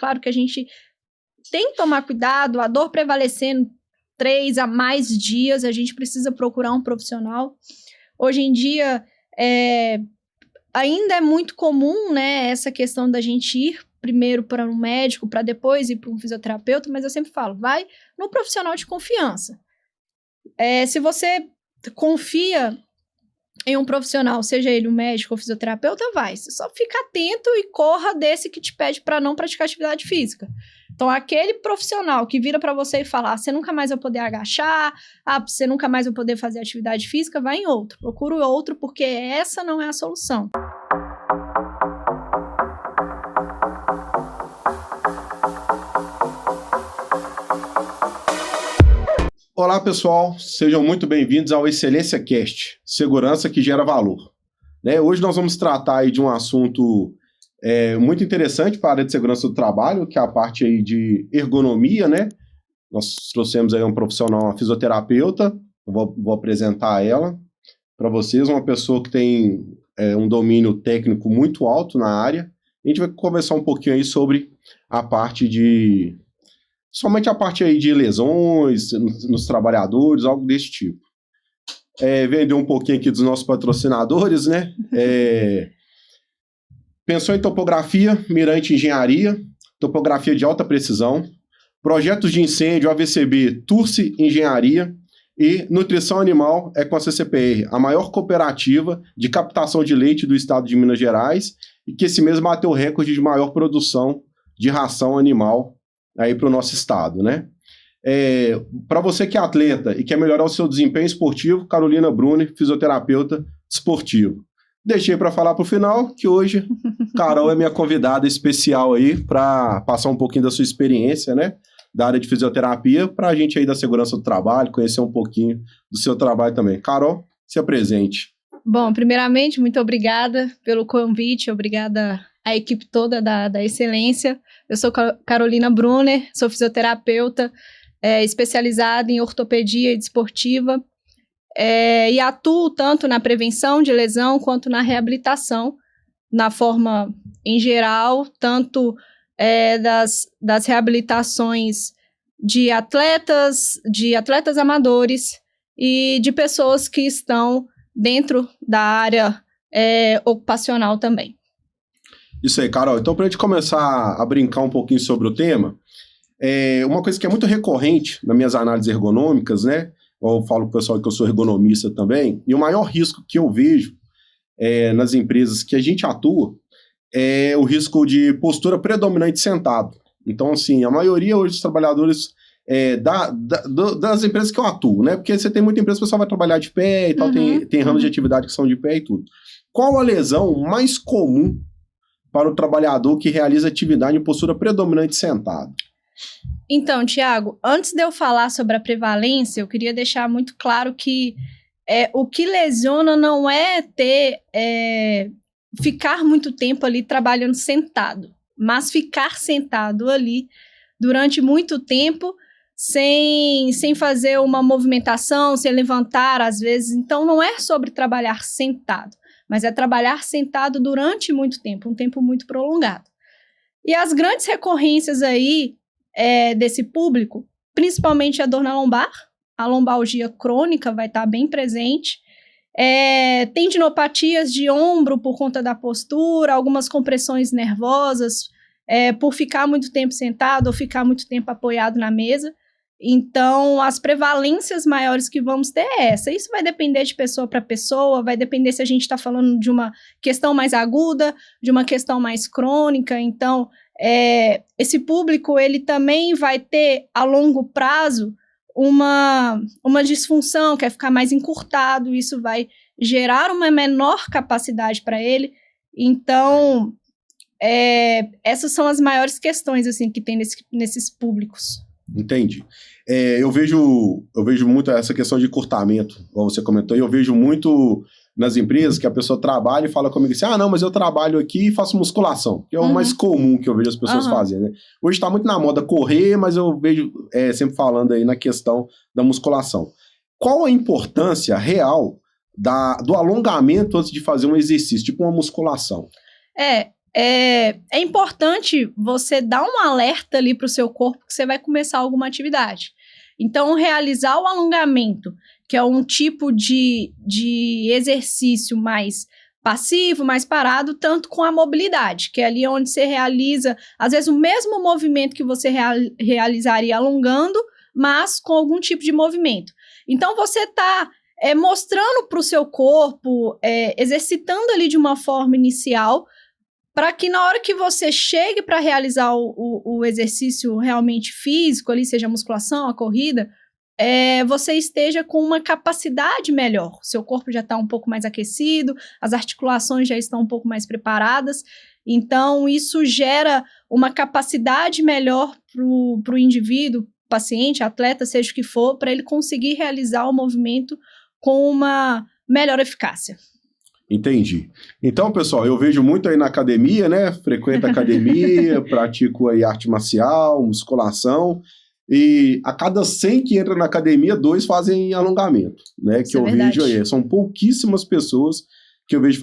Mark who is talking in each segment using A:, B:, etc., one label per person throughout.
A: claro que a gente tem que tomar cuidado, a dor prevalecendo 3 a mais dias, a gente precisa procurar um profissional. Hoje em dia, ainda é muito comum, né, essa questão da gente ir primeiro para um médico, para depois ir para um fisioterapeuta, mas eu sempre falo, vai no profissional de confiança. Se você confia em um profissional, seja ele um médico ou fisioterapeuta, vai. Você só fica atento e corra desse que te pede para não praticar atividade física. Então, aquele profissional que vira para você e fala, você nunca mais vai poder agachar, você nunca mais vai poder fazer atividade física, vai em outro. Procura outro, porque essa não é a solução.
B: Olá, pessoal. Sejam muito bem-vindos ao Excelência Cast, segurança que gera valor. Hoje nós vamos tratar aí de um assunto muito interessante para a área de segurança do trabalho, que é a parte aí de ergonomia, né? Nós trouxemos aí um profissional, uma fisioterapeuta, eu vou apresentar ela para vocês, uma pessoa que tem um domínio técnico muito alto na área. A gente vai conversar um pouquinho aí sobre a parte de... somente a parte aí de lesões nos trabalhadores, algo desse tipo. Vender um pouquinho aqui dos nossos patrocinadores, né? Pensou em topografia, Mirante Engenharia, topografia de alta precisão, projetos de incêndio, AVCB, Turci Engenharia e nutrição animal é com a CCPR, a maior cooperativa de captação de leite do estado de Minas Gerais e que esse mês bateu o recorde de maior produção de ração animal aí para o nosso estado, né? Para você que é atleta e quer melhorar o seu desempenho esportivo, Carolina Brunner, fisioterapeuta esportivo. Deixei para falar para o final, que hoje Carol é minha convidada especial aí para passar um pouquinho da sua experiência, né? Da área de fisioterapia, para a gente aí da segurança do trabalho, conhecer um pouquinho do seu trabalho também. Carol, se apresente.
A: Bom, primeiramente, muito obrigada pelo convite, obrigada à equipe toda da Excelência. Eu sou Carolina Brunner, sou fisioterapeuta, especializada em ortopedia e desportiva, e atuo tanto na prevenção de lesão quanto na reabilitação, na forma em geral, tanto das reabilitações de atletas amadores e de pessoas que estão dentro da área ocupacional também.
B: Isso aí, Carol. Então, para a gente começar a brincar um pouquinho sobre o tema, uma coisa que é muito recorrente nas minhas análises ergonômicas, né? Eu falo para o pessoal que eu sou ergonomista também, e o maior risco que eu vejo nas empresas que a gente atua é o risco de postura predominante sentado. Então, assim, a maioria hoje dos trabalhadores das empresas que eu atuo, né? Porque você tem muita empresa que o pessoal vai trabalhar de pé e tal, tem ramos de atividade que são de pé e tudo. Qual a lesão mais comum para o trabalhador que realiza atividade em postura predominante sentado?
A: Então, Tiago, antes de eu falar sobre a prevalência, eu queria deixar muito claro que o que lesiona não é ficar muito tempo ali trabalhando sentado, mas ficar sentado ali durante muito tempo sem fazer uma movimentação, sem levantar às vezes. Então, não é sobre trabalhar sentado, mas é trabalhar sentado durante muito tempo, um tempo muito prolongado. E as grandes recorrências aí desse público, principalmente a dor na lombar, a lombalgia crônica vai estar bem presente, tendinopatias de ombro por conta da postura, algumas compressões nervosas por ficar muito tempo sentado ou ficar muito tempo apoiado na mesa. Então, as prevalências maiores que vamos ter é essa. Isso vai depender de pessoa para pessoa, vai depender se a gente está falando de uma questão mais aguda, de uma questão mais crônica. Então, esse público, ele também vai ter, a longo prazo, uma disfunção, quer ficar mais encurtado, isso vai gerar uma menor capacidade para ele. Então, essas são as maiores questões assim, que tem nesses públicos.
B: Entendi. Eu vejo muito essa questão de encurtamento, como você comentou, e eu vejo muito nas empresas que a pessoa trabalha e fala comigo assim, não, mas eu trabalho aqui e faço musculação, que é o mais comum que eu vejo as pessoas fazendo, né? Hoje está muito na moda correr, mas eu vejo sempre falando aí na questão da musculação. Qual a importância real do alongamento antes de fazer um exercício, tipo uma musculação?
A: é importante você dar um alerta ali para o seu corpo que você vai começar alguma atividade. Então, realizar o alongamento, que é um tipo de exercício mais passivo, mais parado, tanto com a mobilidade, que é ali onde você realiza, às vezes, o mesmo movimento que você realizaria alongando, mas com algum tipo de movimento. Então, você está mostrando para o seu corpo, exercitando ali de uma forma inicial, para que na hora que você chegue para realizar o exercício realmente físico, ali, seja a musculação, a corrida, você esteja com uma capacidade melhor. Seu corpo já está um pouco mais aquecido, as articulações já estão um pouco mais preparadas. Então, isso gera uma capacidade melhor para o indivíduo, paciente, atleta, seja o que for, para ele conseguir realizar o movimento com uma melhor eficácia.
B: Entendi. Então, pessoal, eu vejo muito aí na academia, né? Frequento a academia, pratico aí arte marcial, musculação, e a cada 100 que entra na academia, 2 fazem alongamento, né? Isso que eu vejo aí. São pouquíssimas pessoas que eu vejo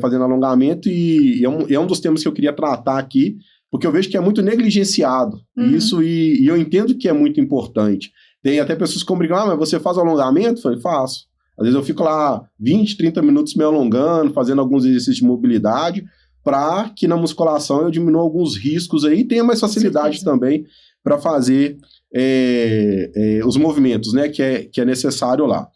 B: fazendo alongamento, e é um dos temas que eu queria tratar aqui, porque eu vejo que é muito negligenciado isso, e eu entendo que é muito importante. Tem até pessoas que brigam, mas você faz alongamento? Eu falei, faço. Às vezes eu fico lá 20, 30 minutos me alongando, fazendo alguns exercícios de mobilidade, para que na musculação eu diminua alguns riscos aí, e tenha mais facilidade também para fazer os movimentos, né, que é necessário lá.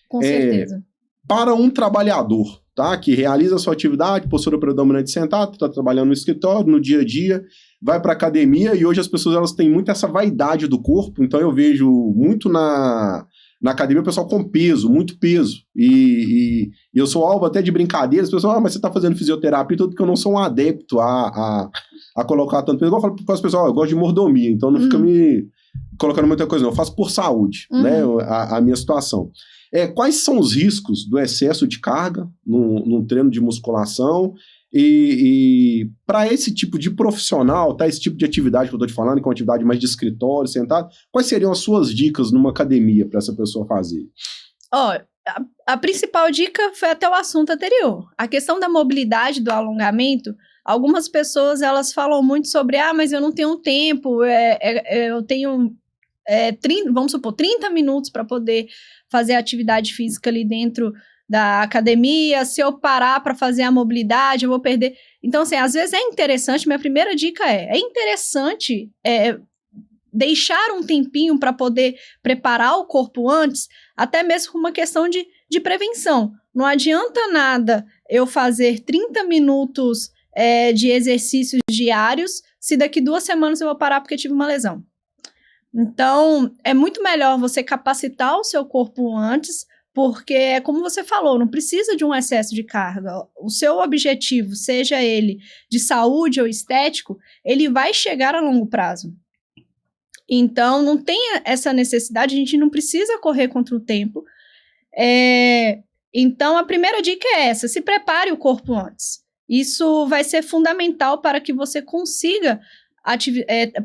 A: Com certeza.
B: Para um trabalhador, tá, que realiza a sua atividade, postura predominante sentado, está trabalhando no escritório, no dia a dia, vai para academia, e hoje as pessoas elas têm muito essa vaidade do corpo, então eu vejo muito na academia o pessoal com peso, muito peso, e eu sou alvo até de brincadeiras, as pessoas, mas você está fazendo fisioterapia, tudo que eu não sou um adepto a colocar tanto peso. Eu falo para as pessoas, eu gosto de mordomia, então não fica me colocando muita coisa, não, eu faço por saúde, né, a minha situação. Quais são os riscos do excesso de carga num treino de musculação? E para esse tipo de profissional, tá, esse tipo de atividade que eu estou te falando, que é uma atividade mais de escritório, sentado, quais seriam as suas dicas numa academia para essa pessoa fazer?
A: A principal dica foi até o assunto anterior. A questão da mobilidade, do alongamento, algumas pessoas elas falam muito sobre, mas eu não tenho tempo, eu tenho 30 minutos para poder fazer atividade física ali dentro da academia, se eu parar para fazer a mobilidade, eu vou perder. Então, assim, às vezes é interessante, minha primeira dica é interessante deixar um tempinho para poder preparar o corpo antes, até mesmo com uma questão de prevenção. Não adianta nada eu fazer 30 minutos de exercícios diários se daqui 2 semanas eu vou parar porque tive uma lesão. Então, é muito melhor você capacitar o seu corpo antes, porque é como você falou, não precisa de um excesso de carga. O seu objetivo, seja ele de saúde ou estético, ele vai chegar a longo prazo. Então, não tem essa necessidade, a gente não precisa correr contra o tempo. Então, a primeira dica é essa, se prepare o corpo antes. Isso vai ser fundamental para que você consiga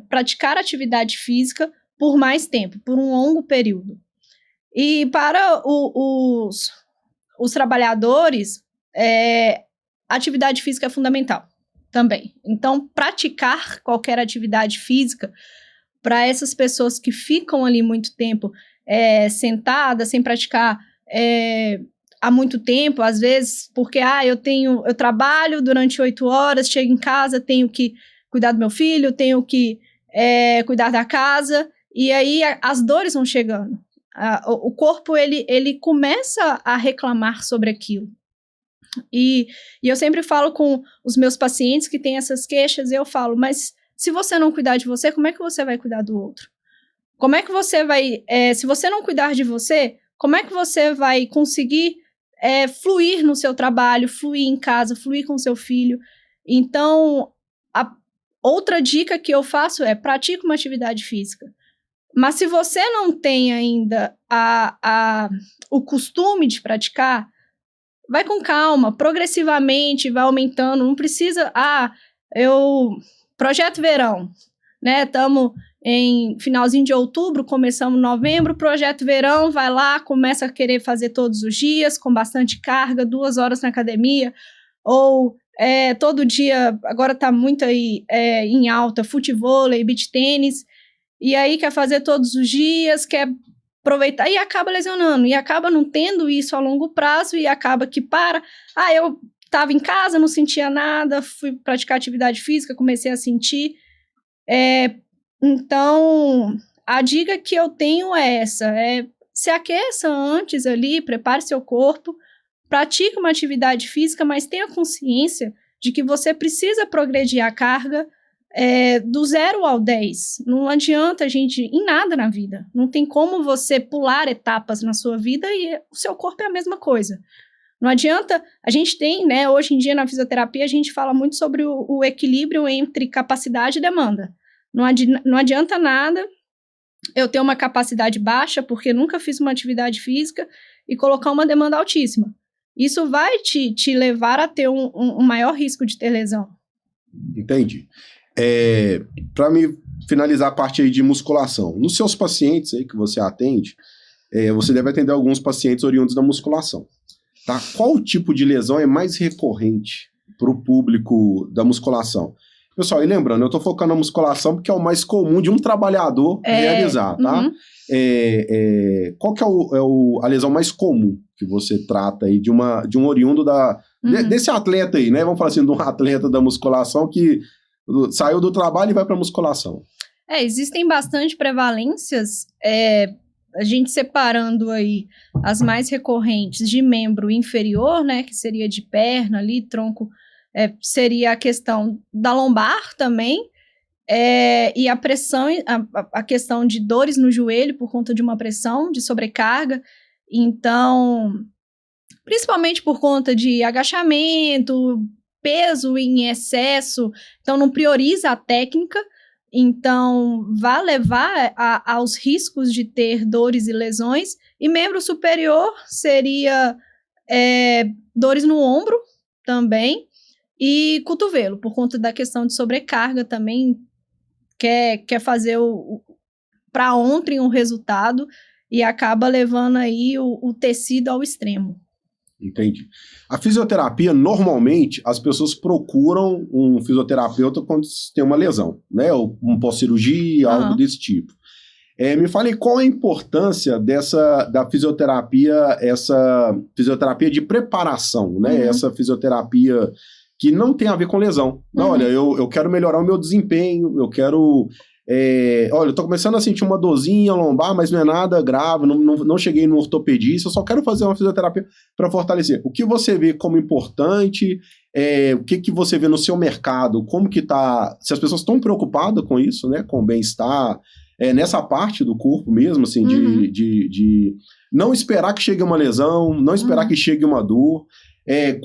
A: praticar atividade física por mais tempo, por um longo período. E para os trabalhadores, atividade física é fundamental também. Então, praticar qualquer atividade física para essas pessoas que ficam ali muito tempo sentadas, sem praticar há muito tempo, às vezes, porque eu trabalho durante 8 horas, chego em casa, tenho que cuidar do meu filho, tenho que cuidar da casa, e aí as dores vão chegando. O corpo, ele começa a reclamar sobre aquilo. E eu sempre falo com os meus pacientes que têm essas queixas, eu falo, mas se você não cuidar de você, como é que você vai cuidar do outro? Como é que você vai... se você não cuidar de você, como é que você vai conseguir fluir no seu trabalho, fluir em casa, fluir com seu filho? Então, outra dica que eu faço é pratique uma atividade física. Mas se você não tem ainda o costume de praticar, vai com calma, progressivamente, vai aumentando, não precisa, projeto verão, né, estamos em finalzinho de outubro, começamos novembro, projeto verão, vai lá, começa a querer fazer todos os dias, com bastante carga, 2 horas na academia, ou todo dia, agora tá muito aí em alta, futevôlei, beach tênis, e aí quer fazer todos os dias, quer aproveitar e acaba lesionando, e acaba não tendo isso a longo prazo, e acaba que eu estava em casa, não sentia nada, fui praticar atividade física, comecei a sentir. Então, a dica que eu tenho é essa, se aqueça antes ali, prepare seu corpo, pratique uma atividade física, mas tenha consciência de que você precisa progredir a carga do 0 ao 10. Não adianta, gente, em nada na vida. Não tem como você pular etapas na sua vida e o seu corpo é a mesma coisa. Não adianta, a gente tem, né, hoje em dia na fisioterapia, a gente fala muito sobre o equilíbrio entre capacidade e demanda. Não adianta nada eu ter uma capacidade baixa, porque nunca fiz uma atividade física, e colocar uma demanda altíssima. Isso vai te levar a ter um maior risco de ter lesão.
B: Entendi. Para me finalizar a parte aí de musculação, nos seus pacientes aí que você atende, você deve atender alguns pacientes oriundos da musculação. Tá? Qual tipo de lesão é mais recorrente para o público da musculação? Pessoal, e lembrando, eu estou focando na musculação porque é o mais comum de um trabalhador realizar, tá?
A: Uhum.
B: Qual que é a lesão mais comum que você trata aí de um oriundo desse atleta aí, né? Vamos falar assim, de um atleta da musculação que saiu do trabalho e vai para musculação.
A: Existem bastante prevalências, a gente separando aí as mais recorrentes de membro inferior, né, que seria de perna ali, tronco, seria a questão da lombar também, e a pressão, a questão de dores no joelho por conta de uma pressão, de sobrecarga. Então, principalmente por conta de agachamento, peso em excesso, então não prioriza a técnica, então vai levar aos riscos de ter dores e lesões. E membro superior seria dores no ombro também, e cotovelo, por conta da questão de sobrecarga também, quer fazer para ontem um resultado e acaba levando aí o tecido ao extremo.
B: Entendi. A fisioterapia, normalmente, as pessoas procuram um fisioterapeuta quando tem uma lesão, né? Ou um pós-cirurgia, algo desse tipo. Me fale qual a importância da fisioterapia, essa fisioterapia de preparação, né? Essa fisioterapia que não tem a ver com lesão. Não, olha, eu quero melhorar o meu desempenho, eu quero... olha, eu tô começando a sentir uma dorzinha lombar, mas não é nada grave, não cheguei no ortopedista, eu só quero fazer uma fisioterapia para fortalecer. O que você vê como importante, o que você vê no seu mercado, como que tá, se as pessoas estão preocupadas com isso, né, com o bem-estar, nessa parte do corpo mesmo, assim, de não esperar que chegue uma lesão, não esperar que chegue uma dor.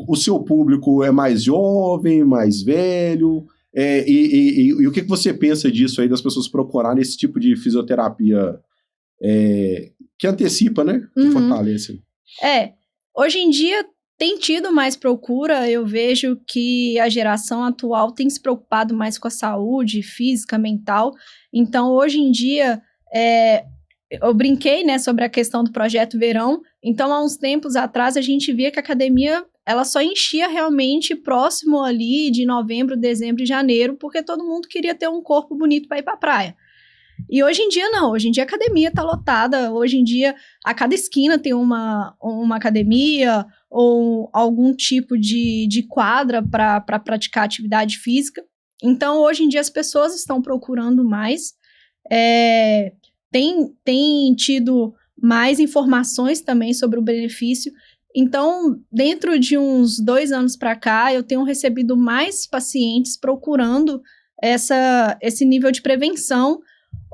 B: O seu público é mais jovem, mais velho... E o que você pensa disso aí, das pessoas procurarem esse tipo de fisioterapia que antecipa, né? Que fortalece.
A: Hoje em dia tem tido mais procura, eu vejo que a geração atual tem se preocupado mais com a saúde física, mental. Então, hoje em dia, eu brinquei, né, sobre a questão do Projeto Verão. Então, há uns tempos atrás, a gente via que a academia... ela só enchia realmente próximo ali de novembro, dezembro e janeiro, porque todo mundo queria ter um corpo bonito para ir para a praia. E hoje em dia não, hoje em dia a academia está lotada, hoje em dia a cada esquina tem uma academia ou algum tipo de quadra para praticar atividade física. Então hoje em dia as pessoas estão procurando mais, tem tido mais informações também sobre o benefício. Então, dentro de uns 2 anos para cá, eu tenho recebido mais pacientes procurando esse nível de prevenção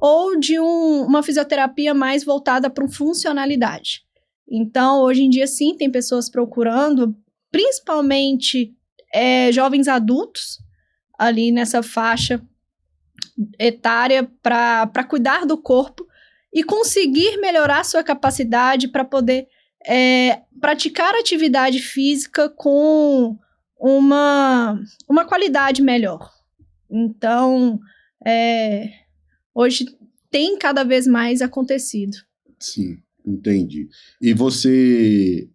A: ou de uma fisioterapia mais voltada para funcionalidade. Então, hoje em dia, sim, tem pessoas procurando, principalmente jovens adultos, ali nessa faixa etária, para cuidar do corpo e conseguir melhorar sua capacidade para poder... praticar atividade física com uma qualidade melhor. Então, hoje tem cada vez mais acontecido.
B: Sim, entendi. E você,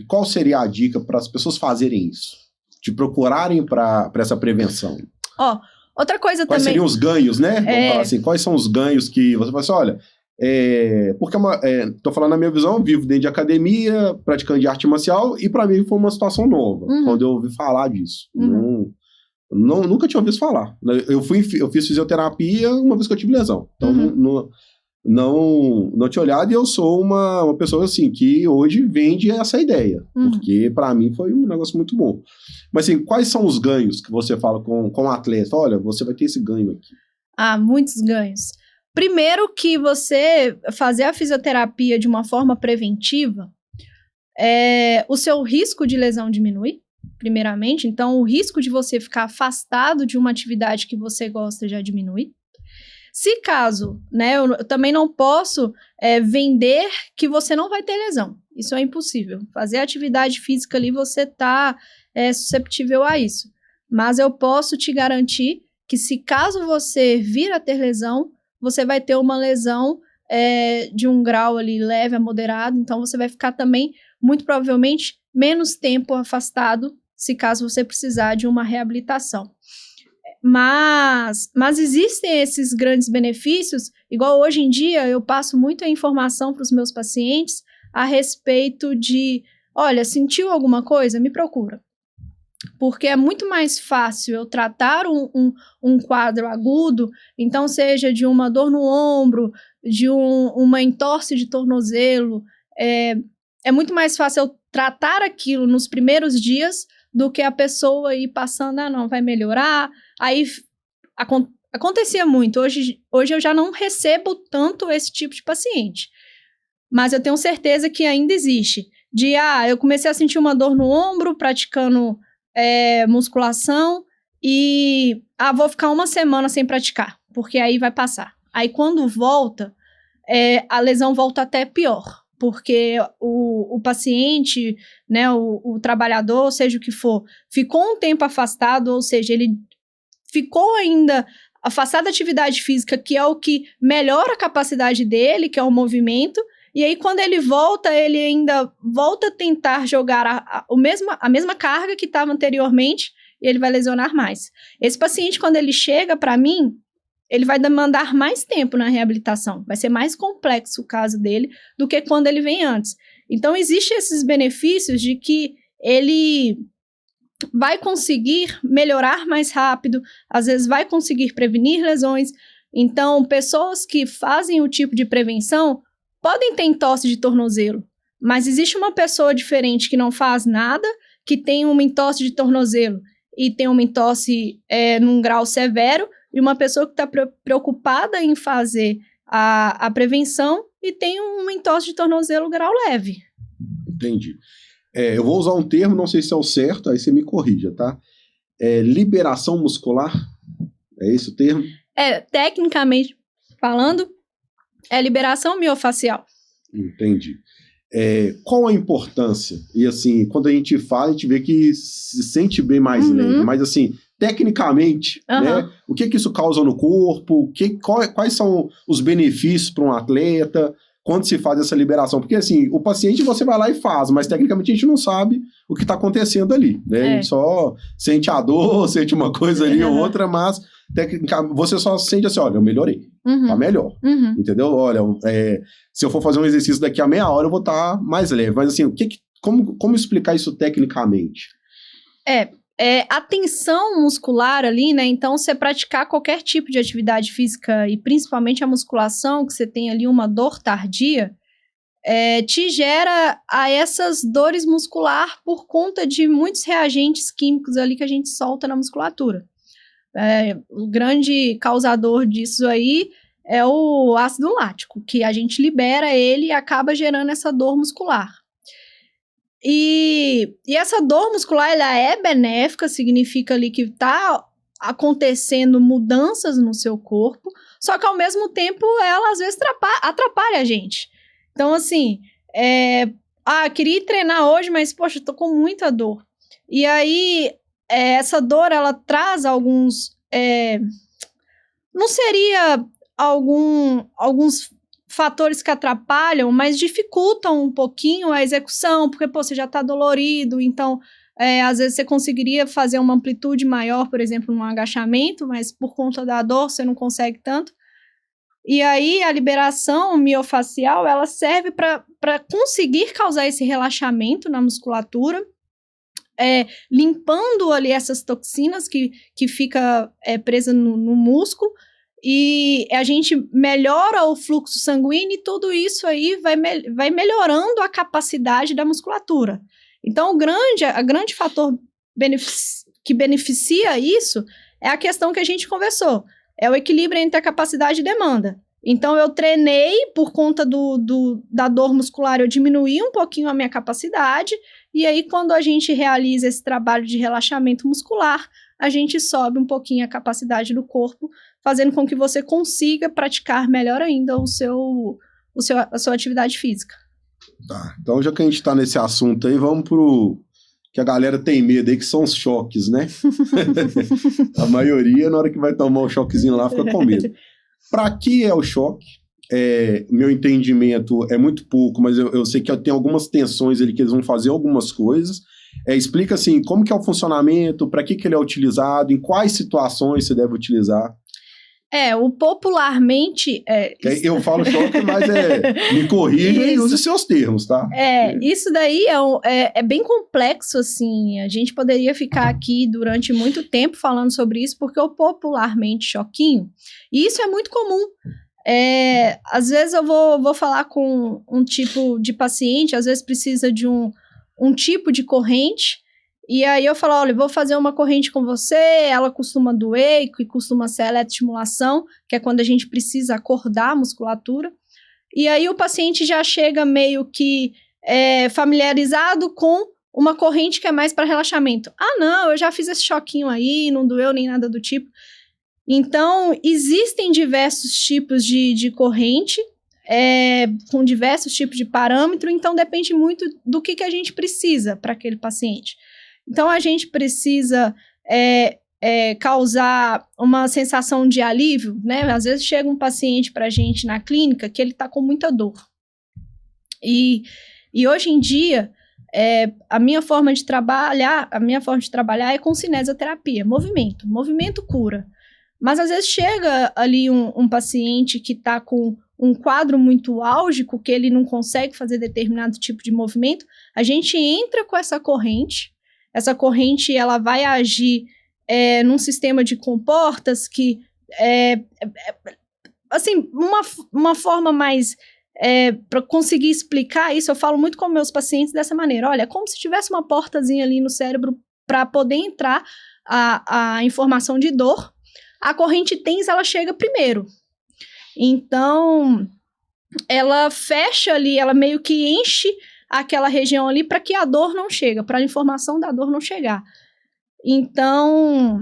B: qual seria a dica para as pessoas fazerem isso? te procurarem para essa prevenção?
A: Ó, outra coisa
B: quais
A: também...
B: seriam os ganhos, né? Vamos falar assim, quais são os ganhos que você fala assim, olha, porque tô falando na minha visão, vivo dentro de academia, praticando de arte marcial, e para mim foi uma situação nova, quando eu ouvi falar disso. Nunca tinha ouvido falar. Eu fiz fisioterapia uma vez que eu tive lesão. Então, não tinha olhado, e eu sou uma pessoa assim, que hoje vende essa ideia. Porque para mim foi um negócio muito bom. Mas assim, quais são os ganhos que você fala com o atleta? Olha, você vai ter esse ganho aqui.
A: Muitos ganhos. Primeiro que você fazer a fisioterapia de uma forma preventiva, o seu risco de lesão diminui, primeiramente. Então, o risco de você ficar afastado de uma atividade que você gosta já diminui. Se caso, né, eu também não posso vender que você não vai ter lesão. Isso é impossível. Fazer atividade física ali, você está susceptível a isso. Mas eu posso te garantir que se caso você vir a ter lesão, você vai ter uma lesão de um grau ali leve a moderado, então você vai ficar também, muito provavelmente, menos tempo afastado, se caso você precisar de uma reabilitação. Mas existem esses grandes benefícios, igual hoje em dia eu passo muita informação para os meus pacientes a respeito de, olha, sentiu alguma coisa? Me procura. Porque é muito mais fácil eu tratar um quadro agudo, então seja de uma dor no ombro, de uma entorse de tornozelo, é muito mais fácil eu tratar aquilo nos primeiros dias do que a pessoa ir passando, não, vai melhorar. Aí acontecia muito, hoje eu já não recebo tanto esse tipo de paciente, mas eu tenho certeza que ainda existe, eu comecei a sentir uma dor no ombro praticando musculação e vou ficar uma semana sem praticar, porque aí vai passar. Aí quando volta, a lesão volta até pior, porque o paciente, né, o trabalhador, seja o que for, ficou um tempo afastado, ou seja, ele ficou ainda afastado da atividade física, que é o que melhora a capacidade dele, que é o movimento. E aí, quando ele volta, ele ainda volta a tentar jogar a mesma carga que estava anteriormente, e ele vai lesionar mais. Esse paciente, quando ele chega para mim, ele vai demandar mais tempo na reabilitação. Vai ser mais complexo o caso dele do que quando ele vem antes. Então, existem esses benefícios de que ele vai conseguir melhorar mais rápido, às vezes vai conseguir prevenir lesões. Então, pessoas que fazem o tipo de prevenção podem ter entorse de tornozelo, mas existe uma pessoa diferente que não faz nada, que tem uma entorse de tornozelo e tem uma entorse num grau severo, e uma pessoa que está preocupada em fazer a prevenção e tem uma entorse de tornozelo grau leve.
B: Entendi. Eu vou usar um termo, não sei se é o certo, aí você me corrija, tá? Liberação muscular? É esse o termo?
A: Tecnicamente falando, é liberação miofascial.
B: Entendi. Qual a importância? E assim, quando a gente fala, a gente vê que se sente bem mais leve, mas assim, tecnicamente, né? O que isso causa no corpo? Quais são os benefícios para um atleta quando se faz essa liberação? Porque assim, o paciente você vai lá e faz, mas tecnicamente a gente não sabe o que está acontecendo ali, né? A gente só sente a dor, sente uma coisa ali ou outra, mas você só sente assim, olha, eu melhorei, tá melhor, entendeu? Olha, se eu for fazer um exercício daqui a meia hora, eu vou estar mais leve. Mas assim, como explicar isso tecnicamente?
A: A tensão muscular ali, né? Então, você praticar qualquer tipo de atividade física e principalmente a musculação, que você tem ali uma dor tardia, te gera essas dores muscular por conta de muitos reagentes químicos ali que a gente solta na musculatura. O grande causador disso aí é o ácido lático, que a gente libera ele e acaba gerando essa dor muscular. E essa dor muscular, ela é benéfica, significa ali que está acontecendo mudanças no seu corpo, só que ao mesmo tempo ela às vezes atrapalha a gente. Então assim, queria ir treinar hoje, mas poxa, eu tô com muita dor. E aí, essa dor, ela traz alguns... não seria alguns fatores que atrapalham, mas dificultam um pouquinho a execução, porque, você já tá dolorido, então Às vezes você conseguiria fazer uma amplitude maior, por exemplo, no agachamento, mas por conta da dor você não consegue tanto. E aí a liberação miofacial, ela serve para conseguir causar esse relaxamento na musculatura, limpando ali essas toxinas que fica presa no músculo, e a gente melhora o fluxo sanguíneo e tudo isso aí vai melhorando a capacidade da musculatura. Então, o grande fator que beneficia isso é a questão que a gente conversou. É o equilíbrio entre a capacidade e demanda. Então, eu treinei por conta da dor muscular, eu diminuí um pouquinho a minha capacidade, e aí quando a gente realiza esse trabalho de relaxamento muscular, a gente sobe um pouquinho a capacidade do corpo, fazendo com que você consiga praticar melhor ainda a sua atividade física.
B: Tá, então já que a gente tá nesse assunto aí, vamos pro que a galera tem medo aí, que são os choques, né? A maioria, na hora que vai tomar o choquezinho lá, fica com medo. Para que é o choque? Meu entendimento é muito pouco, mas eu sei que tem algumas tensões ali que eles vão fazer algumas coisas. Explica assim, como que é o funcionamento, para que ele é utilizado, em quais situações você deve utilizar.
A: O popularmente...
B: Eu falo choque, mas me corrija e use seus termos, tá?
A: Isso daí é bem complexo, assim. A gente poderia ficar aqui durante muito tempo falando sobre isso, porque o popularmente choquinho, e isso é muito comum. Às vezes eu vou falar com um tipo de paciente, às vezes precisa de um tipo de corrente, e aí eu falo, olha, vou fazer uma corrente com você, ela costuma doer, que costuma ser a eletroestimulação, que é quando a gente precisa acordar a musculatura, e aí o paciente já chega meio que familiarizado com uma corrente que é mais para relaxamento. Ah, não, eu já fiz esse choquinho aí, não doeu nem nada do tipo. Então, existem diversos tipos de corrente, com diversos tipos de parâmetro, então depende muito do que a gente precisa para aquele paciente. Então, a gente precisa causar uma sensação de alívio, né? Às vezes chega um paciente para a gente na clínica que ele está com muita dor. E hoje em dia, a minha forma de trabalhar é com cinesioterapia, movimento cura. Mas às vezes chega ali um paciente que está com um quadro muito álgico, que ele não consegue fazer determinado tipo de movimento, a gente entra com essa corrente ela vai agir num sistema de comportas que, assim, uma forma mais, para conseguir explicar isso, eu falo muito com meus pacientes dessa maneira, olha, é como se tivesse uma portazinha ali no cérebro para poder entrar a informação de dor. A corrente TENS, ela chega primeiro. Então, ela fecha ali, ela meio que enche aquela região ali para que a dor não chegue, para a informação da dor não chegar. Então,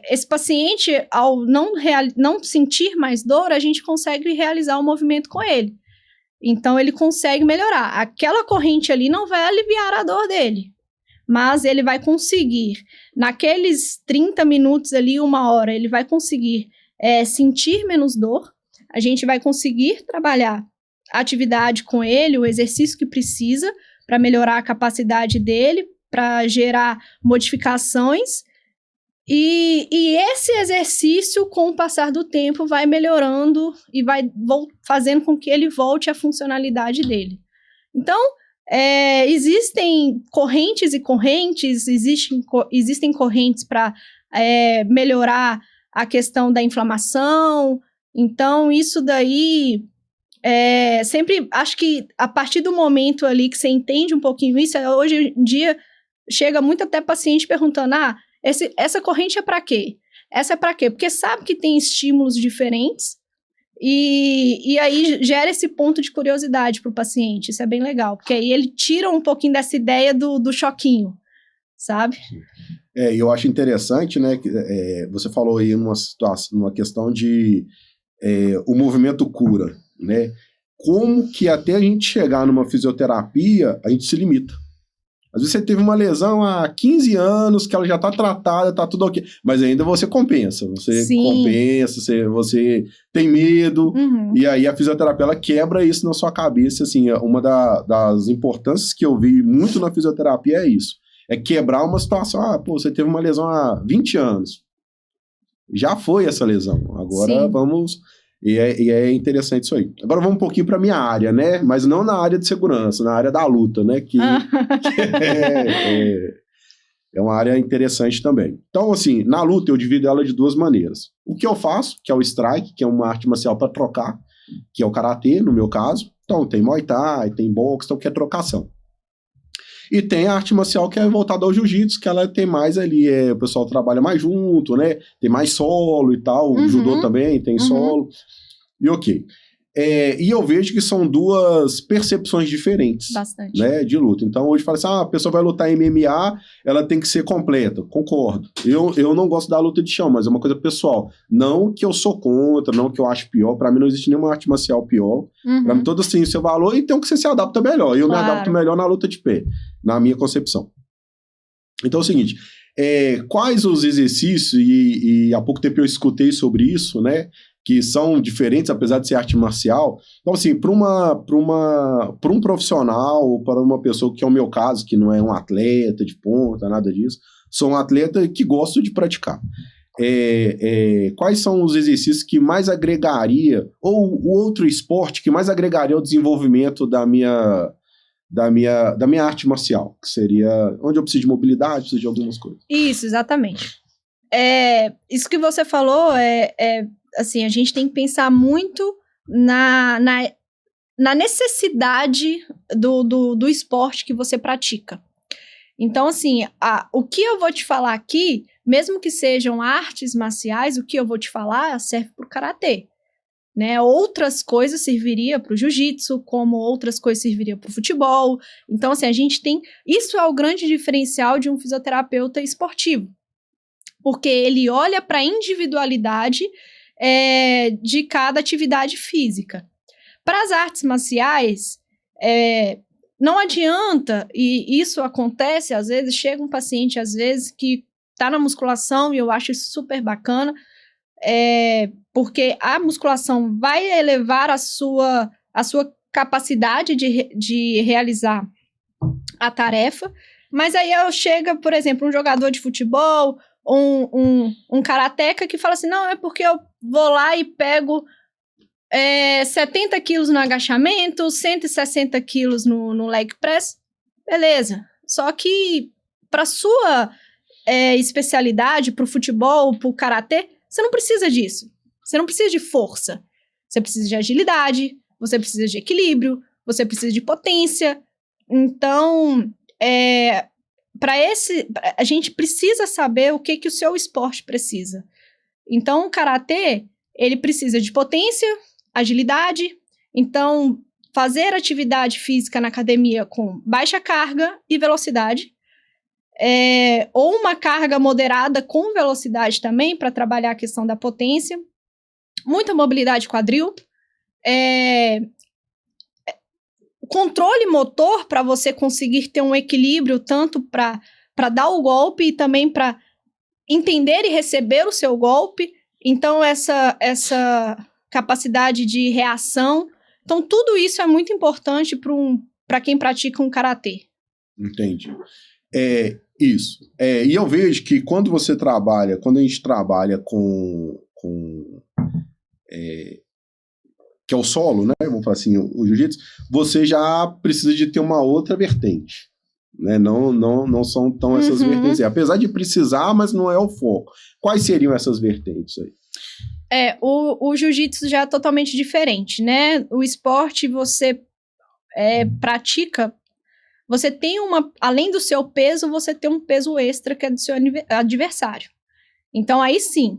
A: esse paciente, ao não sentir mais dor, a gente consegue realizar o movimento com ele. Então, ele consegue melhorar. Aquela corrente ali não vai aliviar a dor dele, mas ele vai conseguir, naqueles 30 minutos ali, 1 hora, ele vai conseguir sentir menos dor, a gente vai conseguir trabalhar a atividade com ele, o exercício que precisa para melhorar a capacidade dele, para gerar modificações, e esse exercício, com o passar do tempo, vai melhorando e vai fazendo com que ele volte à funcionalidade dele. Então, existem correntes e correntes, existem correntes para melhorar a questão da inflamação. Então, isso daí, sempre, acho que a partir do momento ali que você entende um pouquinho isso, hoje em dia, chega muito até paciente perguntando, essa corrente é para quê? Essa é para quê? Porque sabe que tem estímulos diferentes, e aí gera esse ponto de curiosidade para o paciente. Isso é bem legal, porque aí ele tira um pouquinho dessa ideia do choquinho, sabe?
B: Eu acho interessante, né, que você falou aí numa questão de o movimento cura, né? Como que até a gente chegar numa fisioterapia, a gente se limita. Às vezes você teve uma lesão há 15 anos, que ela já tá tratada, tá tudo ok. Mas ainda você compensa. Você compensa, você tem medo. E aí a fisioterapia, ela quebra isso na sua cabeça. Assim, uma das importâncias que eu vi muito na fisioterapia é isso. É quebrar uma situação. Você teve uma lesão há 20 anos. Já foi essa lesão. Agora vamos... E é interessante isso aí. Agora vamos um pouquinho para minha área, né? Mas não na área de segurança, na área da luta, né? Que é uma área interessante também. Então, assim, na luta eu divido ela de duas maneiras. O que eu faço, que é o strike, que é uma arte marcial para trocar, que é o karatê, no meu caso. Então, tem Muay Thai, tem boxe, então que é trocação. E tem a arte marcial que é voltada ao jiu-jitsu, que ela tem mais ali, o pessoal trabalha mais junto, né? Tem mais solo e tal, o judô também tem solo. E ok. E eu vejo que são duas percepções diferentes.
A: Bastante.
B: Né, de luta. Então hoje fala assim, a pessoa vai lutar em MMA, ela tem que ser completa. Concordo. Eu não gosto da luta de chão, mas é uma coisa pessoal. Não que eu sou contra, não que eu acho pior. Pra mim não existe nenhuma arte marcial pior. Pra mim todas têm o seu valor e tem um que você se adapta melhor. Eu me adapto melhor na luta de pé, na minha concepção. Então é o seguinte, quais os exercícios, e há pouco tempo eu escutei sobre isso, né? Que são diferentes, apesar de ser arte marcial. Então, assim, para um profissional, para uma pessoa que é o meu caso, que não é um atleta de ponta, nada disso, sou um atleta que gosto de praticar. Quais são os exercícios que mais agregaria, ou o outro esporte que mais agregaria ao desenvolvimento da minha arte marcial, que seria onde eu preciso de mobilidade, preciso de algumas coisas.
A: Isso, exatamente. Isso que você falou assim, a gente tem que pensar muito na necessidade do esporte que você pratica. Então, assim, o que eu vou te falar aqui, mesmo que sejam artes marciais, o que eu vou te falar serve para o karatê. Né? Outras coisas serviria para o jiu-jitsu, como outras coisas serviriam para o futebol. Então, assim, a gente tem... Isso é o grande diferencial de um fisioterapeuta esportivo. Porque ele olha para a individualidade de cada atividade física. Para as artes marciais, não adianta, e isso acontece, às vezes, chega um paciente, às vezes, que está na musculação, e eu acho isso super bacana, porque a musculação vai elevar a sua capacidade de realizar a tarefa, mas aí chega, por exemplo, um jogador de futebol, um karateca que fala assim, não, é porque eu vou lá e pego 70 quilos no agachamento, 160 quilos no leg press, beleza. Só que para sua especialidade, para o futebol, para o karatê, você não precisa disso. Você não precisa de força. Você precisa de agilidade, você precisa de equilíbrio, você precisa de potência. Então, a gente precisa saber o que o seu esporte precisa. Então, o karatê, ele precisa de potência, agilidade. Então, fazer atividade física na academia com baixa carga e velocidade. Ou uma carga moderada com velocidade também, para trabalhar a questão da potência. Muita mobilidade quadril. Controle motor para você conseguir ter um equilíbrio tanto para dar o golpe e também para entender e receber o seu golpe. Então, essa capacidade de reação. Então, tudo isso é muito importante para quem pratica um karatê.
B: Entendi. Isso. E eu vejo que quando a gente trabalha com que é o solo, né? Vamos falar assim, o jiu-jitsu, você já precisa de ter uma outra vertente. Né? Não são tão essas vertentes. Apesar de precisar, mas não é o foco. Quais seriam essas vertentes aí?
A: O jiu-jitsu já é totalmente diferente, né? O esporte você pratica, você tem além do seu peso, você tem um peso extra que é do seu adversário. Então aí sim,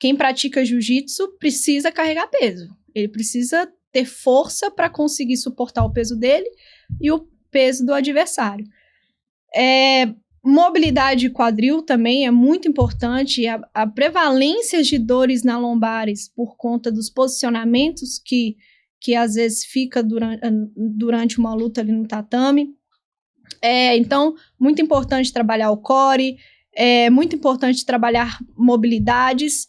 A: quem pratica jiu-jitsu precisa carregar peso. Ele precisa ter força para conseguir suportar o peso dele e o peso do adversário. Mobilidade quadril também é muito importante. A prevalência de dores na lombares por conta dos posicionamentos que às vezes fica durante uma luta ali no tatame. Então, muito importante trabalhar o core, é muito importante trabalhar mobilidades,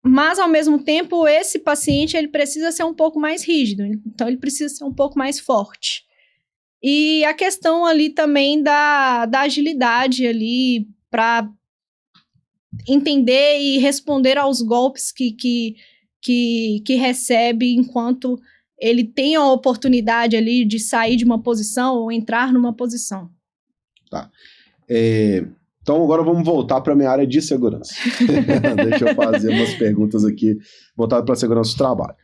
A: mas, ao mesmo tempo, esse paciente ele precisa ser um pouco mais rígido, então ele precisa ser um pouco mais forte. E a questão ali também da agilidade ali para entender e responder aos golpes que recebe enquanto ele tem a oportunidade ali de sair de uma posição ou entrar numa posição.
B: Tá. Então agora vamos voltar para a minha área de segurança. Deixa eu fazer umas perguntas aqui voltadas para a segurança do trabalho.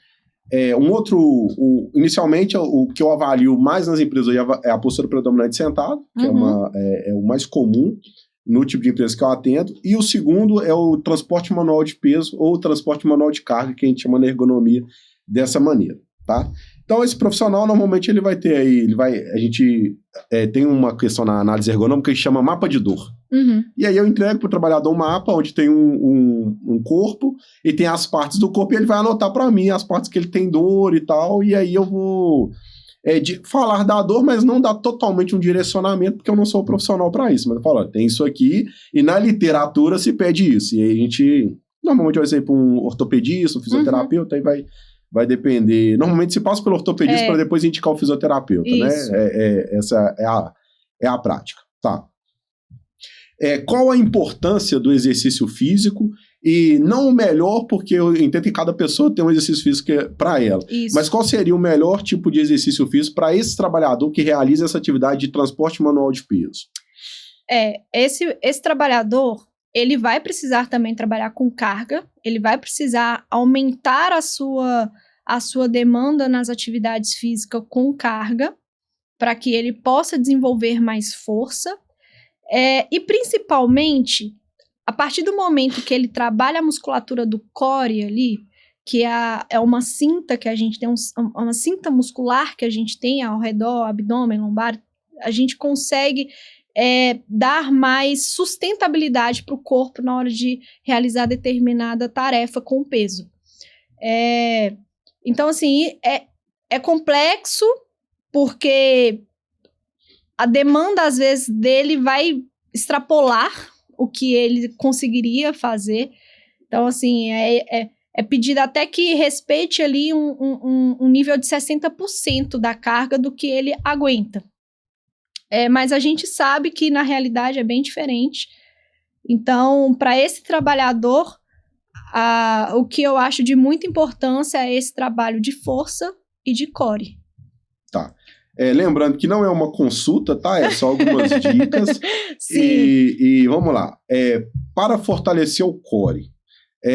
B: Inicialmente, o que eu avalio mais nas empresas é a postura predominante sentado, que é o mais comum no tipo de empresa que eu atendo, e o segundo é o transporte manual de peso ou transporte manual de carga, que a gente chama na ergonomia dessa maneira, tá? Então, esse profissional, normalmente, ele vai ter aí, a gente tem uma questão na análise ergonômica que chama mapa de dor. E aí eu entrego para o trabalhador um mapa onde tem um corpo e tem as partes do corpo e ele vai anotar para mim as partes que ele tem dor e tal, e aí eu vou falar da dor, mas não dar totalmente um direcionamento, porque eu não sou profissional para isso, mas eu falo, tem isso aqui, e na literatura se pede isso, e aí a gente, normalmente vai ser para um ortopedista, um fisioterapeuta, aí vai depender, normalmente se passa pelo ortopedista para depois indicar o fisioterapeuta, isso. Né? Essa é a prática, tá? Qual a importância do exercício físico? E não o melhor, porque eu entendo que cada pessoa tem um exercício físico para ela. Isso. Mas qual seria o melhor tipo de exercício físico para esse trabalhador que realiza essa atividade de transporte manual de peso?
A: Esse trabalhador, ele vai precisar também trabalhar com carga, ele vai precisar aumentar a sua demanda nas atividades físicas com carga, para que ele possa desenvolver mais força. E principalmente, a partir do momento que ele trabalha a musculatura do core ali, que é uma cinta que a gente tem, uma cinta muscular que a gente tem ao redor, abdômen, lombar, a gente consegue dar mais sustentabilidade para o corpo na hora de realizar determinada tarefa com peso. Então, assim, é complexo, porque a demanda, às vezes, dele vai extrapolar o que ele conseguiria fazer. Então, assim, é pedido até que respeite ali um nível de 60% da carga do que ele aguenta. Mas a gente sabe que, na realidade, é bem diferente. Então, para esse trabalhador, o que eu acho de muita importância é esse trabalho de força e de core.
B: Tá. Lembrando que não é uma consulta, tá? É só algumas dicas.
A: Sim.
B: E vamos lá. Para fortalecer o core,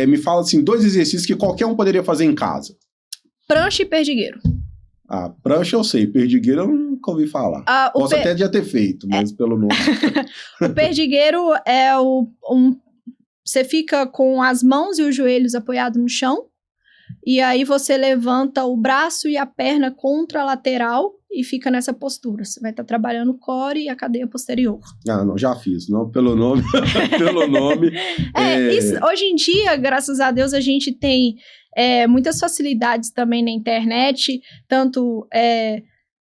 B: me fala assim, 2 exercícios que qualquer um poderia fazer em casa.
A: Prancha e perdigueiro.
B: Prancha eu sei, perdigueiro eu nunca ouvi falar. Posso até já ter feito, mas pelo nome.
A: O perdigueiro você fica com as mãos e os joelhos apoiados no chão, e aí você levanta o braço e a perna contra a lateral e fica nessa postura. Você vai estar trabalhando o core e a cadeia posterior.
B: Não, já fiz. Não pelo nome. Pelo nome.
A: Isso, hoje em dia, graças a Deus, a gente tem muitas facilidades também na internet, tanto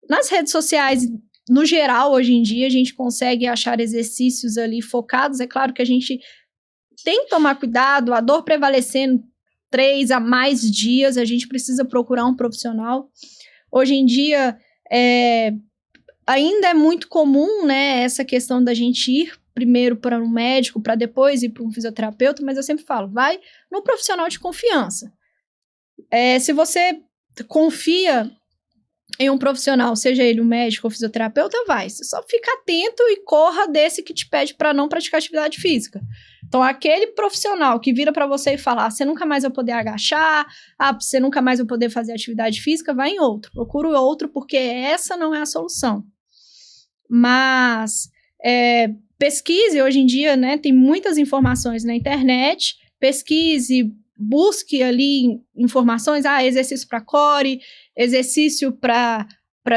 A: nas redes sociais, no geral, hoje em dia, a gente consegue achar exercícios ali focados. É claro que a gente tem que tomar cuidado, a dor prevalecendo 3 a mais dias, a gente precisa procurar um profissional. Hoje em dia, ainda é muito comum, né, essa questão da gente ir primeiro para um médico, para depois ir para um fisioterapeuta, mas eu sempre falo, vai no profissional de confiança. Se você confia em um profissional, seja ele um médico ou fisioterapeuta, vai. Você só fica atento e corra desse que te pede para não praticar atividade física. Então, aquele profissional que vira para você e fala, você nunca mais vai poder agachar, você nunca mais vai poder fazer atividade física, vai em outro. Procura o outro, porque essa não é a solução. Mas, pesquise, hoje em dia, né, tem muitas informações na internet, pesquise, busque ali informações, exercício para core, exercício para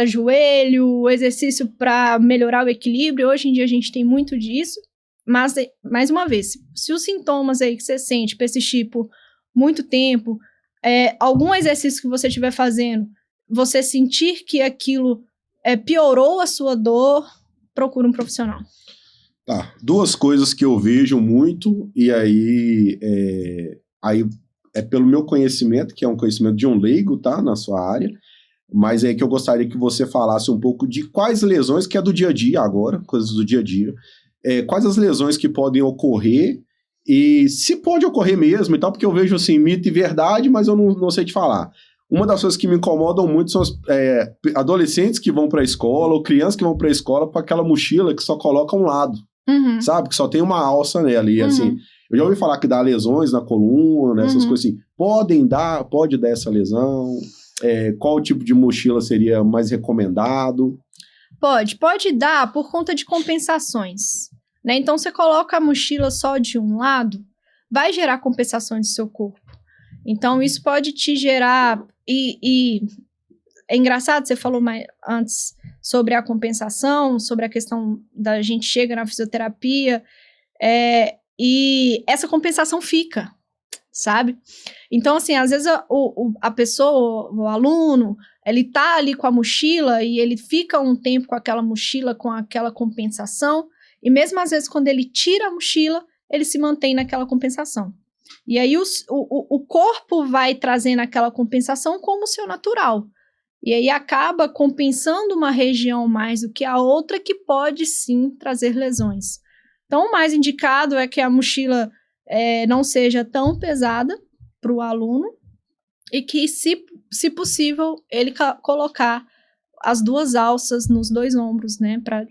A: joelho, exercício para melhorar o equilíbrio. Hoje em dia a gente tem muito disso. Mas, mais uma vez, se os sintomas aí que você sente persistir por muito tempo, algum exercício que você estiver fazendo, você sentir que aquilo piorou a sua dor, procura um profissional.
B: Tá, duas coisas que eu vejo muito, e aí é pelo meu conhecimento, que é um conhecimento de um leigo, tá, na sua área, mas é que eu gostaria que você falasse um pouco de quais lesões, que é do dia a dia agora, coisas do dia a dia, quais as lesões que podem ocorrer, e se pode ocorrer mesmo e tal, porque eu vejo, assim, mito e verdade, mas eu não sei te falar. Uma das coisas que me incomodam muito são adolescentes que vão para a escola, ou crianças que vão para a escola com aquela mochila que só coloca um lado, sabe? Que só tem uma alça nela. E assim, eu já ouvi falar que dá lesões na coluna, essas coisas assim. Pode dar essa lesão? Qual tipo de mochila seria mais recomendado?
A: Pode dar por conta de compensações, né? Então, você coloca a mochila só de um lado, vai gerar compensações do seu corpo. Então, isso pode te gerar... E é engraçado, você falou antes sobre a compensação, sobre a questão da gente chega na fisioterapia, e essa compensação fica, sabe? Então, assim, às vezes a pessoa, o aluno, ele tá ali com a mochila e ele fica um tempo com aquela mochila, com aquela compensação, e mesmo às vezes quando ele tira a mochila, ele se mantém naquela compensação. E aí o corpo vai trazendo aquela compensação como o seu natural. E aí acaba compensando uma região mais do que a outra, que pode sim trazer lesões. Então, o mais indicado é que a mochila não seja tão pesada para o aluno e que, se possível, ele colocar as duas alças nos dois ombros, né, para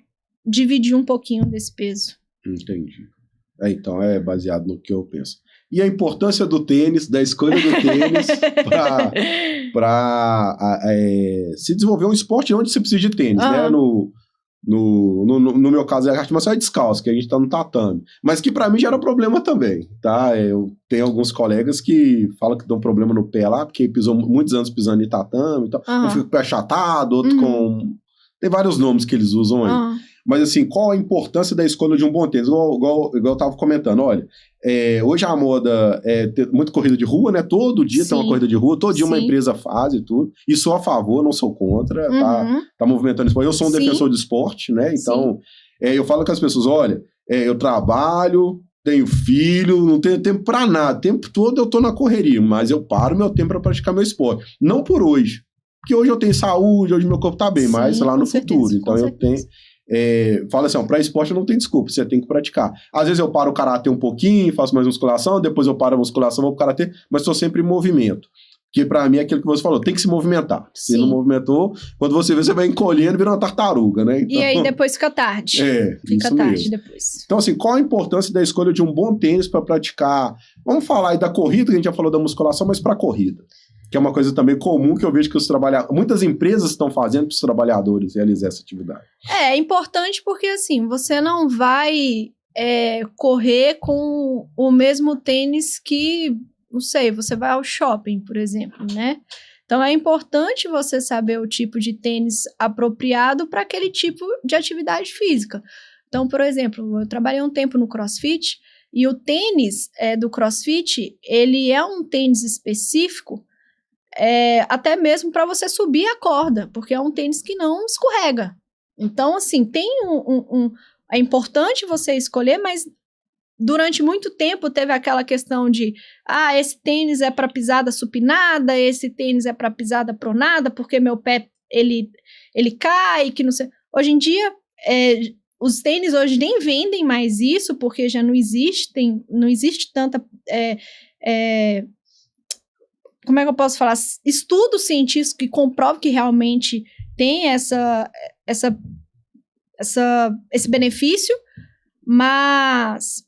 A: dividir um pouquinho desse peso.
B: Entendi. Então, é baseado no que eu penso. E a importância do tênis, da escolha do tênis para se desenvolver um esporte onde você precisa de tênis, né? No meu caso, a arte marcial é descalço, que a gente tá no tatame. Mas que para mim gera problema também, tá? Eu tenho alguns colegas que falam que dão problema no pé lá, porque pisou muitos anos pisando em tatame e tal. Um fica com o pé achatado, outro com... Tem vários nomes que eles usam aí. Mas assim, qual a importância da escolha de um bom tênis? Igual eu tava comentando, olha, hoje a moda é ter muita corrida de rua, né? Todo dia tem uma corrida de rua, todo dia uma empresa faz e tudo. E sou a favor, não sou contra, tá movimentando esporte. Eu sou um defensor de esporte, né? Então, eu falo com as pessoas, olha, eu trabalho, tenho filho, não tenho tempo pra nada. O tempo todo eu tô na correria, mas eu paro meu tempo pra praticar meu esporte. Não por hoje. Porque hoje eu tenho saúde, hoje meu corpo tá bem, mas lá no futuro. Então eu tenho... fala assim, para esporte não tem desculpa, você tem que praticar. Às vezes eu paro o karatê um pouquinho, faço mais musculação, depois eu paro a musculação, vou pro karatê, mas estou sempre em movimento. Porque para mim é aquilo que você falou, tem que se movimentar. Se não movimentou, quando você vê, você vai encolhendo e vira uma tartaruga, né? Então,
A: e aí depois fica tarde. Fica tarde depois.
B: Então, assim, qual a importância da escolha de um bom tênis para praticar? Vamos falar aí da corrida, que a gente já falou da musculação, mas para corrida. Que é uma coisa também comum que eu vejo que muitas empresas estão fazendo para os trabalhadores realizar essa atividade.
A: É importante porque, assim, você não vai correr com o mesmo tênis que, não sei, você vai ao shopping, por exemplo, né? Então, é importante você saber o tipo de tênis apropriado para aquele tipo de atividade física. Então, por exemplo, eu trabalhei um tempo no CrossFit e o tênis do CrossFit, ele é um tênis específico até mesmo para você subir a corda, porque é um tênis que não escorrega. Então, assim, é importante você escolher, mas durante muito tempo teve aquela questão de esse tênis é para pisada supinada, esse tênis é para pisada pronada, porque meu pé, ele cai, que não sei... Hoje em dia, os tênis hoje nem vendem mais isso, porque já não existe tanta... como é que eu posso falar? Estudos científicos que comprovam que realmente tem esse benefício, mas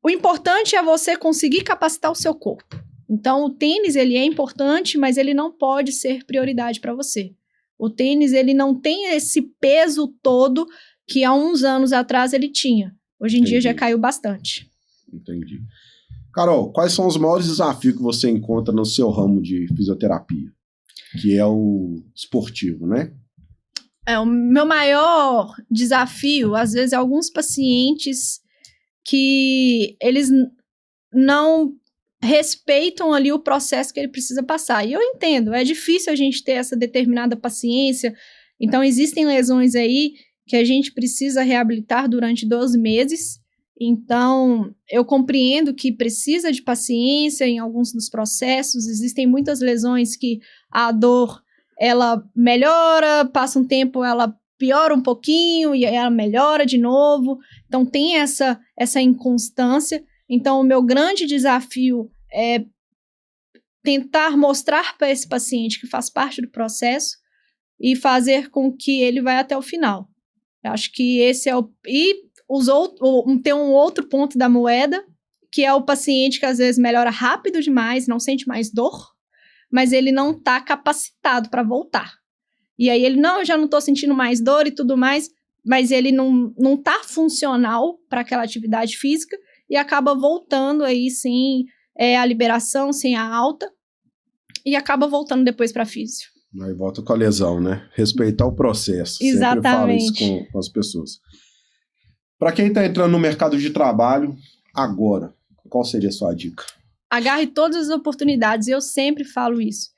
A: o importante é você conseguir capacitar o seu corpo. Então, o tênis, ele é importante, mas ele não pode ser prioridade para você. O tênis, ele não tem esse peso todo que há uns anos atrás ele tinha. Hoje em dia já caiu bastante.
B: Entendi. Carol, quais são os maiores desafios que você encontra no seu ramo de fisioterapia? Que é o esportivo, né?
A: O meu maior desafio, às vezes, é alguns pacientes que eles não respeitam ali o processo que ele precisa passar. E eu entendo, é difícil a gente ter essa determinada paciência. Então, existem lesões aí que a gente precisa reabilitar durante 12 meses. Então, eu compreendo que precisa de paciência em alguns dos processos. Existem muitas lesões que a dor, ela melhora, passa um tempo, ela piora um pouquinho e ela melhora de novo. Então, tem essa inconstância. Então, o meu grande desafio é tentar mostrar para esse paciente que faz parte do processo e fazer com que ele vá até o final. Eu acho que esse é o... E tem um outro ponto da moeda, que é o paciente que às vezes melhora rápido demais, não sente mais dor, mas ele não está capacitado para voltar. E aí ele, não, eu já não estou sentindo mais dor e tudo mais, mas ele não está funcional para aquela atividade física e acaba voltando aí sem a liberação, sem a alta, e acaba voltando depois para a físio.
B: Aí volta com a lesão, né? Respeitar o processo.
A: Exatamente.
B: Sempre falo isso com as pessoas. Para quem está entrando no mercado de trabalho agora, qual seria a sua dica?
A: Agarre todas as oportunidades, eu sempre falo isso.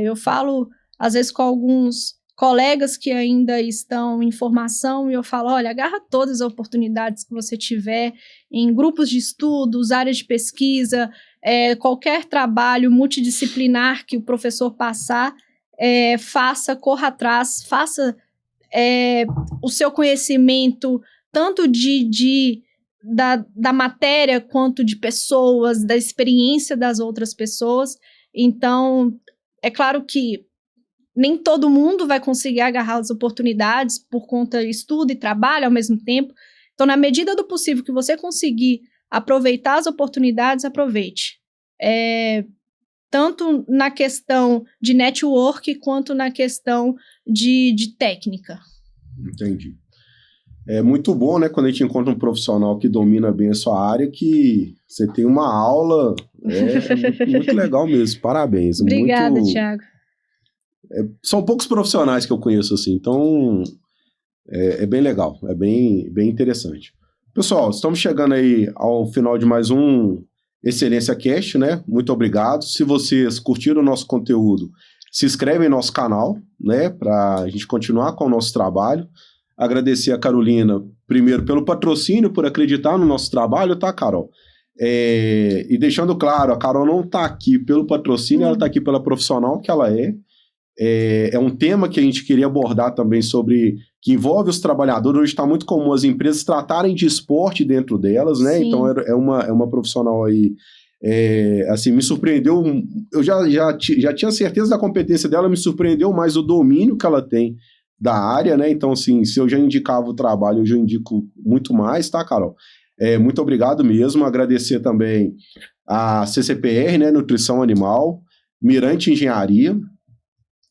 A: Eu falo, às vezes, com alguns colegas que ainda estão em formação, e eu falo, olha, agarra todas as oportunidades que você tiver em grupos de estudos, áreas de pesquisa, qualquer trabalho multidisciplinar que o professor passar, faça, corra atrás, faça o seu conhecimento, tanto da matéria, quanto de pessoas, da experiência das outras pessoas. Então, é claro que nem todo mundo vai conseguir agarrar as oportunidades por conta de estudo e trabalho ao mesmo tempo. Então, na medida do possível que você conseguir aproveitar as oportunidades, aproveite. Tanto na questão de network, quanto na questão de técnica.
B: Entendi. É muito bom, né, quando a gente encontra um profissional que domina bem a sua área, que você tem uma aula, muito legal mesmo, parabéns.
A: Obrigada, Thiago.
B: São poucos profissionais que eu conheço assim, então é bem legal, é bem interessante. Pessoal, estamos chegando aí ao final de mais um Excelência Cast, né? Muito obrigado. Se vocês curtiram o nosso conteúdo, se inscreve em nosso canal, né? Para a gente continuar com o nosso trabalho. Agradecer a Carolina, primeiro, pelo patrocínio, por acreditar no nosso trabalho, tá, Carol? E deixando claro, a Carol não está aqui pelo patrocínio, ela está aqui pela profissional que ela é. É um tema que a gente queria abordar também sobre, que envolve os trabalhadores. Hoje está muito comum as empresas tratarem de esporte dentro delas, né? Sim. Então é uma profissional aí, assim, me surpreendeu. Eu já tinha certeza da competência dela, me surpreendeu mais o domínio que ela tem da área, né? Então, assim, se eu já indicava o trabalho, eu já indico muito mais, tá, Carol? Muito obrigado mesmo. Agradecer também a CCPR, né? Nutrição Animal, Mirante Engenharia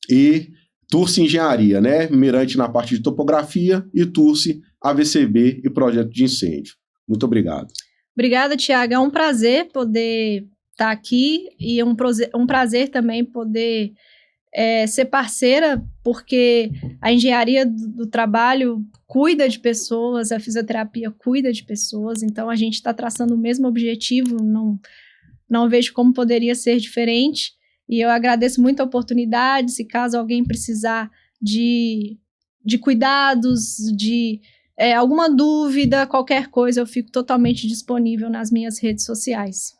B: e Turci Engenharia, né? Mirante na parte de topografia e Turci AVCB e projeto de incêndio. Muito obrigado.
A: Obrigada, Thiago. É um prazer poder estar aqui e é um prazer também poder ser parceira, porque a engenharia do trabalho cuida de pessoas, a fisioterapia cuida de pessoas, então a gente está traçando o mesmo objetivo, não vejo como poderia ser diferente. E eu agradeço muito a oportunidade. Se caso alguém precisar de cuidados, de alguma dúvida, qualquer coisa, eu fico totalmente disponível nas minhas redes sociais.